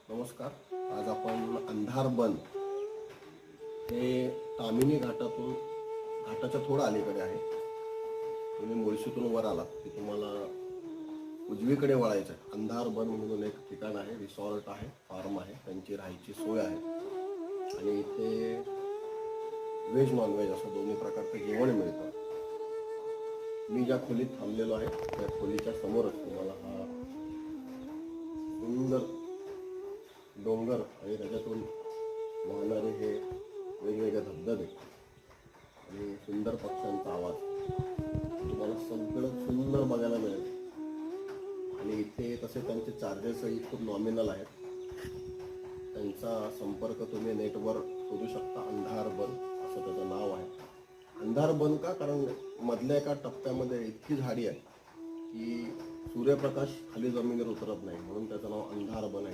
नमस्कार. आज आपण अंधारबन हे तामिनी घाटाच्या थोडं अलीकडे आहे. तुम्ही मुळशीतून वर आलात की तुम्हाला उजवीकडे वळायचं आहे. अंधारबन म्हणून एक ठिकाण आहे, रिसॉर्ट आहे, फार्म आहे, त्यांची राहायची सोय आहे आणि इथे व्हेज नॉनव्हेज असं दोन्ही प्रकारचं जेवण मिळतं. मी ज्या खोलीत थांबलेलो आहे त्या खोलीच्या समोरच तुम्हाला हा सुंदर डोंगर आणि त्याच्यातून वाहणारे हे वेगवेगळे धबधबे आणि सुंदर पक्ष्यांचा आवाज तुम्हाला सगळं सुंदर बघायला मिळेल. आणि इथे तसे त्यांचे चार्जेसही खूप नॉमिनल आहेत. त्यांचा संपर्क तुम्ही नेटवर करू शकता. अंधारबन असं त्याचं नाव आहे. अंधारबन का? कारण मधल्या एका टप्प्यामध्ये इतकी झाडी आहे की सूर्यप्रकाश खाली जमिनीवर उतरत नाही, म्हणून त्याचं नाव अंधारबन आहे.